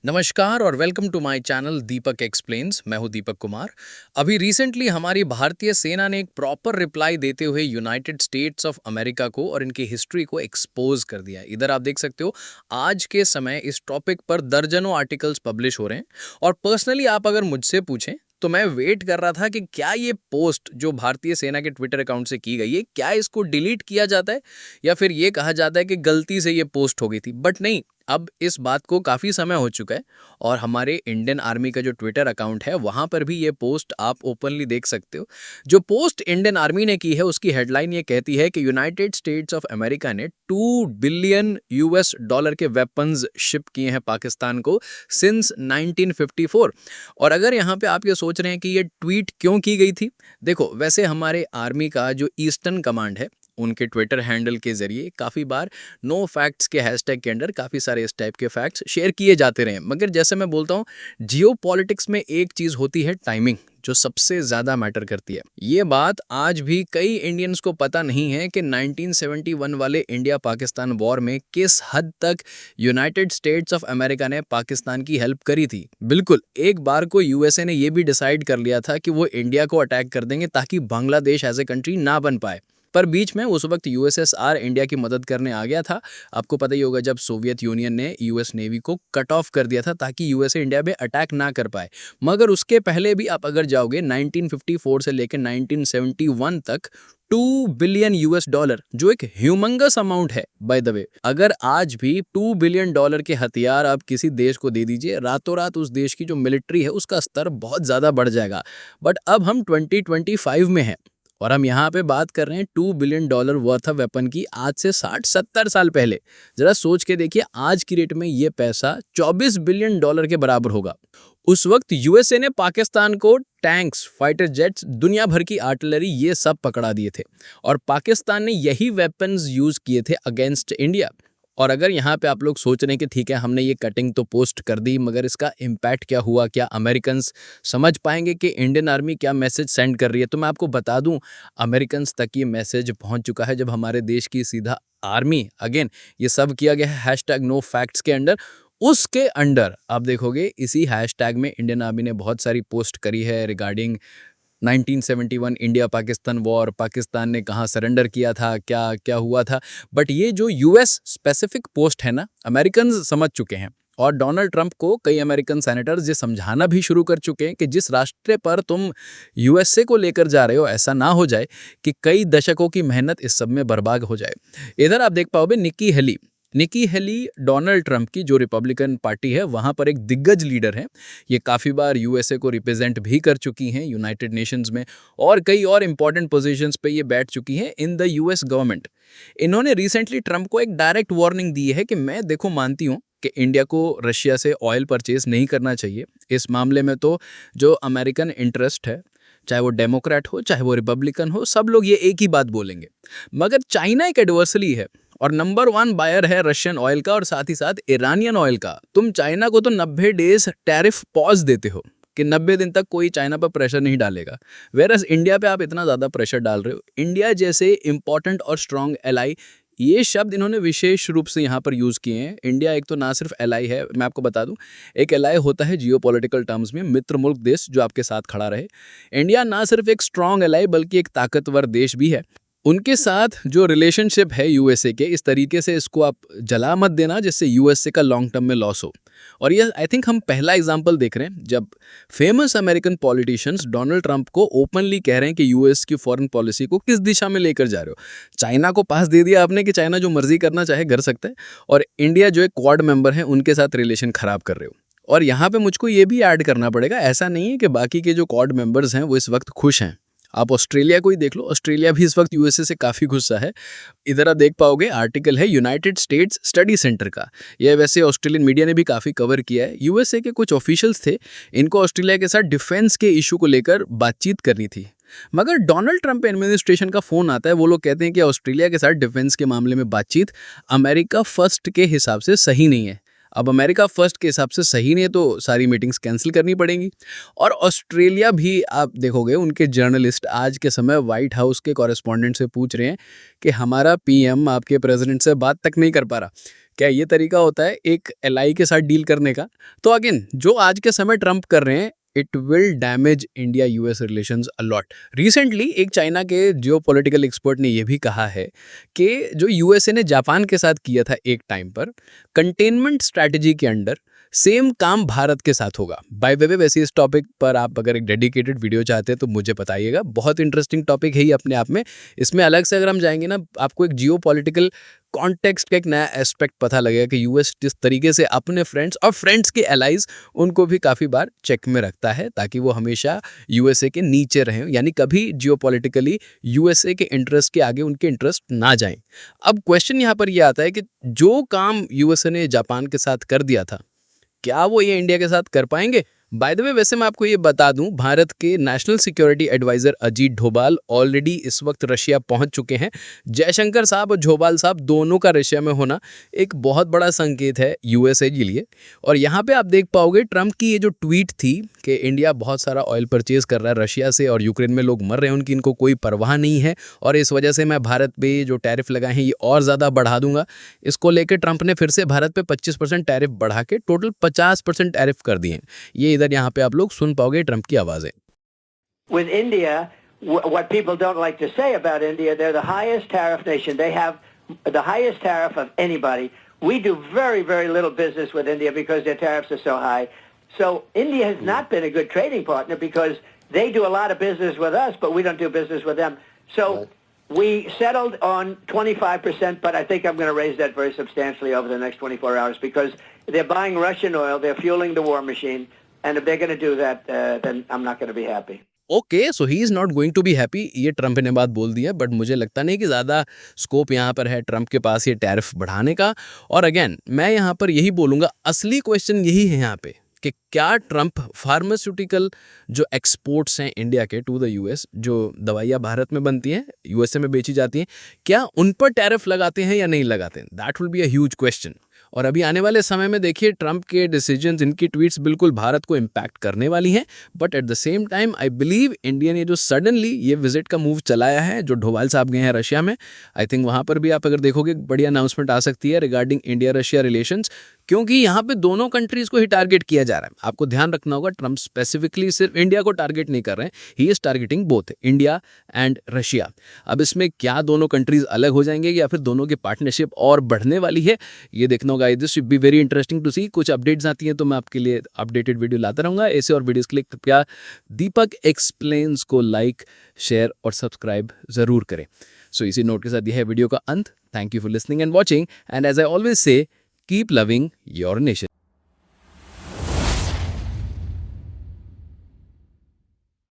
नमस्कार और welcome to my channel Deepak explains. मैं हूं दीपक कुमार। अभी रिसेंटली हमारी भारतीय सेना ने एक प्रॉपर रिप्लाई देते हुए यूनाइटेड स्टेट्स ऑफ अमेरिका को और इनकी हिस्ट्री को एक्सपोज कर दिया। इधर आप देख सकते हो, आज के समय इस टॉपिक पर दर्जनों आर्टिकल्स पब्लिश हो रहे हैं। और पर्सनली आप अगर मुझसे पूछें तो मैं वेट कर रहा था कि क्या ये पोस्ट जो भारतीय सेना के ट्विटर अकाउंट से की गई है, क्या इसको डिलीट किया जाता है या फिर ये कहा जाता है कि गलती से ये पोस्ट हो गई थी। बट नहीं, अब इस बात को काफ़ी समय हो चुका है और हमारे इंडियन आर्मी का जो ट्विटर अकाउंट है वहाँ पर भी ये पोस्ट आप ओपनली देख सकते हो। जो पोस्ट इंडियन आर्मी ने की है उसकी हेडलाइन ये कहती है कि यूनाइटेड स्टेट्स ऑफ अमेरिका ने 2 बिलियन यूएस डॉलर के वेपन्स शिप किए हैं पाकिस्तान को सिंस 1954। और अगर यहाँ पे आप ये सोच रहे हैं कि ये ट्वीट क्यों की गई थी, देखो वैसे हमारे आर्मी का जो ईस्टर्न कमांड है उनके ट्विटर हैंडल के जरिए काफ़ी बार नो फैक्ट्स के हैशटैग के अंडर काफ़ी सारे इस टाइप के फैक्ट्स शेयर किए जाते रहे। मगर जैसे मैं बोलता हूँ, जियो पॉलिटिक्स में एक चीज़ होती है टाइमिंग, जो सबसे ज़्यादा मैटर करती है। ये बात आज भी कई इंडियंस को पता नहीं है कि 1971 वाले इंडिया पाकिस्तान वॉर में किस हद तक यूनाइटेड स्टेट्स ऑफ अमेरिका ने पाकिस्तान की हेल्प करी थी। बिल्कुल, एक बार को यूएसए ने यह भी डिसाइड कर लिया था कि वो इंडिया को अटैक कर देंगे ताकि बांग्लादेश एज ए कंट्री ना बन पाए। पर बीच में उस वक्त यूएसएसआर इंडिया की मदद करने आ गया था। आपको पता ही होगा, जब सोवियत यूनियन ने यूएस नेवी को कट ऑफ कर दिया था ताकि यूएसए इंडिया में अटैक ना कर पाए। मगर उसके पहले भी आप अगर जाओगे 1954 से लेकर 1971 तक 2 बिलियन यूएस डॉलर, जो एक ह्यूमंगस अमाउंट है बाय द वे। अगर आज भी 2 बिलियन डॉलर के हथियार आप किसी देश को दे दीजिए, रातों रात उस देश की जो मिलिट्री है उसका स्तर बहुत ज़्यादा बढ़ जाएगा। बट अब हम 2025 में हैं और हम यहाँ पे बात कर रहे हैं 2 billion dollar worth of weapon की, आज से 60-70 साल पहले। जरा सोच के देखिए, आज की रेट में ये पैसा 24 बिलियन डॉलर के बराबर होगा। उस वक्त यूएसए ने पाकिस्तान को टैंक्स, फाइटर जेट्स, दुनिया भर की आर्टिलरी ये सब पकड़ा दिए थे और पाकिस्तान ने यही वेपन्स यूज किए थे अगेंस्ट इंडिया। और अगर यहाँ पे आप लोग सोच रहे हैं कि ठीक है, हमने ये कटिंग तो पोस्ट कर दी, मगर इसका इम्पैक्ट क्या हुआ, क्या अमेरिकन्स समझ पाएंगे कि इंडियन आर्मी क्या मैसेज सेंड कर रही है, तो मैं आपको बता दूं, अमेरिकन्स तक ये मैसेज पहुंच चुका है। जब हमारे देश की सीधा आर्मी, अगेन ये सब किया गया है हैशटैग नो फैक्ट्स के अंडर, उसके अंडर आप देखोगे इसी हैशटैग में इंडियन आर्मी ने बहुत सारी पोस्ट करी है regarding 1971 India Pakistan war, Pakistan ने कहाँ सरेंडर किया था, क्या क्या हुआ था। बट ये जो यूएस स्पेसिफिक पोस्ट है ना, अमेरिकन समझ चुके हैं और डोनाल्ड ट्रंप को कई अमेरिकन सेनेटर्स ये समझाना भी शुरू कर चुके हैं कि जिस रास्ते पर तुम यूएसए को लेकर जा रहे हो, ऐसा ना हो जाए कि कई दशकों की मेहनत इस सब में बर्बाद हो जाए। इधर आप देख पाओगे निकी हेली डोनाल्ड ट्रंप की जो रिपब्लिकन पार्टी है वहाँ पर एक दिग्गज लीडर है। ये काफ़ी बार यूएसए को रिप्रेजेंट भी कर चुकी हैं यूनाइटेड नेशंस में और कई और इंपॉर्टेंट पोजीशंस पे ये बैठ चुकी हैं इन द यूएस गवर्नमेंट। इन्होंने रिसेंटली ट्रंप को एक डायरेक्ट वार्निंग दी है कि मैं देखो मानती हूँ कि इंडिया को रशिया से ऑयल परचेज नहीं करना चाहिए। इस मामले में तो जो अमेरिकन इंटरेस्ट है, चाहे वो डेमोक्रेट हो चाहे वो रिपब्लिकन हो, सब लोग ये एक ही बात बोलेंगे। मगर चाइना एक एडवर्सरी है और नंबर 1 बायर है रशियन ऑयल का और साथ ही साथ ईरानियन ऑयल का। तुम चाइना को तो 90 डेज टैरिफ पॉज देते हो कि 90 दिन तक कोई चाइना पर प्रेशर नहीं डालेगा, वेरस इंडिया पे आप इतना ज़्यादा प्रेशर डाल रहे हो। इंडिया जैसे इंपॉर्टेंट और स्ट्रॉन्ग एलाई, ये शब्द इन्होंने विशेष रूप से यहाँ पर यूज़ किए हैं। इंडिया एक तो ना सिर्फ एलाई है, मैं आपको बता दूं, एक एलाई होता है जियो पॉलिटिकल टर्म्स में मित्र मुल्क देश जो आपके साथ खड़ा रहे। इंडिया ना सिर्फ एक स्ट्रॉन्ग एलाई बल्कि एक ताकतवर देश भी है। उनके साथ जो रिलेशनशिप है यूएसए के, इस तरीके से इसको आप जला मत देना जिससे यूएसए का लॉन्ग टर्म में लॉस हो। और ये आई थिंक हम पहला एग्जांपल देख रहे हैं जब famous American politicians Donald Trump को ओपनली कह रहे हैं कि यूएस की फॉरेन पॉलिसी को किस दिशा में लेकर जा रहे हो। चाइना को पास दे दिया आपने कि चाइना जो मर्जी करना चाहे कर सकता है, और इंडिया जो एक क्वाड मेंबर है उनके साथ रिलेशन खराब कर रहे हो। और यहाँ पे मुझको ये भी ऐड करना पड़ेगा, ऐसा नहीं है कि बाकी के जो क्वाड मेंबर्स हैं वो इस वक्त खुश हैं। आप ऑस्ट्रेलिया को ही देख लो, ऑस्ट्रेलिया भी इस वक्त यूएसए से काफ़ी गुस्सा है। इधर आप देख पाओगे आर्टिकल है यूनाइटेड स्टेट्स स्टडी सेंटर का, यह वैसे ऑस्ट्रेलियन मीडिया ने भी काफ़ी कवर किया है। यूएसए के कुछ ऑफिशियल्स थे, इनको ऑस्ट्रेलिया के साथ डिफेंस के इशू को लेकर बातचीत करनी थी। मगर डोनाल्ड ट्रंप एडमिनिस्ट्रेशन का फ़ोन आता है, वो लोग कहते हैं कि ऑस्ट्रेलिया के साथ डिफेंस के मामले में बातचीत अमेरिका फर्स्ट के हिसाब से सही नहीं है। अब अमेरिका फर्स्ट के हिसाब से सही नहीं है तो सारी मीटिंग्स कैंसिल करनी पड़ेंगी। और ऑस्ट्रेलिया भी आप देखोगे, उनके जर्नलिस्ट आज के समय वाइट हाउस के कॉरेस्पॉन्डेंट से पूछ रहे हैं कि हमारा पीएम आपके प्रेसिडेंट से बात तक नहीं कर पा रहा। क्या ये तरीका होता है एक एलआई के साथ डील करने का? तो अगेन जो आज के समय ट्रम्प कर रहे हैं, it will damage India US relations a lot. Recently एक चाइना के जियोपॉलिटिकल एक्सपर्ट ने यह भी कहा है कि जो यूएसए ने जापान के साथ किया था एक टाइम पर, कंटेनमेंट स्ट्रैटेजी के अंडर सेम काम भारत के साथ होगा। बाय द वे, वैसे इस टॉपिक पर आप अगर एक डेडिकेटेड वीडियो चाहते हैं तो मुझे बताइएगा, बहुत इंटरेस्टिंग टॉपिक है ये अपने आप में। इसमें अलग से अगर हम जाएंगे ना, आपको एक जियोपॉलिटिकल कॉन्टेक्स्ट का एक नया एस्पेक्ट पता लगेगा कि यूएस जिस तरीके से अपने फ्रेंड्स और फ्रेंड्स के एलाइज उनको भी काफ़ी बार चेक में रखता है, ताकि वो हमेशा यूएसए के नीचे रहें, यानी कभी जियोपॉलिटिकली यूएसए के इंटरेस्ट के आगे उनके इंटरेस्ट ना जाएं। अब क्वेश्चन यहाँ पर ये आता है कि जो काम यूएसए ने जापान के साथ कर दिया था, क्या वो ये इंडिया के साथ कर पाएंगे? बाय द वे, वैसे मैं आपको ये बता दूं, भारत के national security advisor Ajit Doval already इस वक्त रशिया पहुंच चुके हैं। जयशंकर साहब और डोभाल साहब दोनों का रशिया में होना एक बहुत बड़ा संकेत है यूएसए के लिए। और यहाँ पे आप देख पाओगे ट्रंप की ये जो ट्वीट थी कि इंडिया बहुत सारा ऑयल परचेज कर रहा है रशिया से और यूक्रेन में लोग मर रहे हैं, उनकी इनको कोई परवाह नहीं है, और इस वजह से मैं भारत पे जो टैरिफ लगाए हैं ये और ज़्यादा बढ़ा दूंगा। इसको लेकर ट्रंप ने फिर से भारत पे 25% टैरिफ बढ़ा के टोटल 50% टैरिफ कर दिए हैं। ये इधर यहाँ पे आप लोग सुन पाओगे ट्रंप की आवाजें। With India, what people don't like to say about India, they're the highest tariff nation. They have the highest tariff of anybody. We do very, very little business with India because their tariffs are so high. So India has not been a good trading partner because they do a lot of business with us, but we don't do business with them. So we settled on 25%, but I think I'm going to raise that very substantially over the next 24 hours because they're buying Russian oil, they're fueling the war machine, and if they're going to do that, then I'm not going to be happy. Okay, so he is not going to be happy, ये Trump ने बात बोल दी है, but मुझे लगता नहीं कि ज़्यादा स्कोप यहाँ पर है ट्रंप के पास ये टैरिफ बढ़ाने का। और अगेन मैं यहाँ पर यही बोलूँगा, असली क्वेश्चन यही है यहाँ पे कि क्या ट्रंप फार्मास्यूटिकल जो एक्सपोर्ट्स हैं इंडिया के टू द यूएस, जो दवाइयाँ भारत में बनती हैं यूएसए में बेची जाती हैं, क्या उन पर टैरिफ लगाते हैं या नहीं लगाते हैं? That will be a huge question. और अभी आने वाले समय में देखिए ट्रंप के डिसीजंस, इनकी ट्वीट्स बिल्कुल भारत को इम्पैक्ट करने वाली हैं, but at the same time I believe India ने जो सडनली ये विजिट का मूव चलाया है, जो डोभाल साहब गए हैं रशिया में, आई थिंक वहाँ पर भी आप अगर देखोगे बड़ी अनाउंसमेंट आ सकती है रिगार्डिंग इंडिया रशिया रिलेशंस, क्योंकि यहाँ पे दोनों कंट्रीज़ को ही टारगेट किया जा रहा है। आपको ध्यान रखना होगा, ट्रंप स्पेसिफिकली सिर्फ इंडिया को टारगेट नहीं कर रहे हैं, he is targeting both India and Russia. अब इसमें क्या दोनों कंट्रीज़ अलग हो जाएंगे या फिर दोनों की पार्टनरशिप और बढ़ने वाली है, ये देखना होगा। This should be very interesting to see. कुछ अपडेट्स आती हैं तो मैं आपके लिए अपडेटेड वीडियो लाता रहूँगा। ऐसे और वीडियोज़ के लिए कृपया दीपक एक्सप्लेन्स को लाइक, शेयर और सब्सक्राइब ज़रूर करें। सो इसी नोट के साथ यह है वीडियो का अंत। Thank you for listening and watching, and as I always say, keep loving your nation.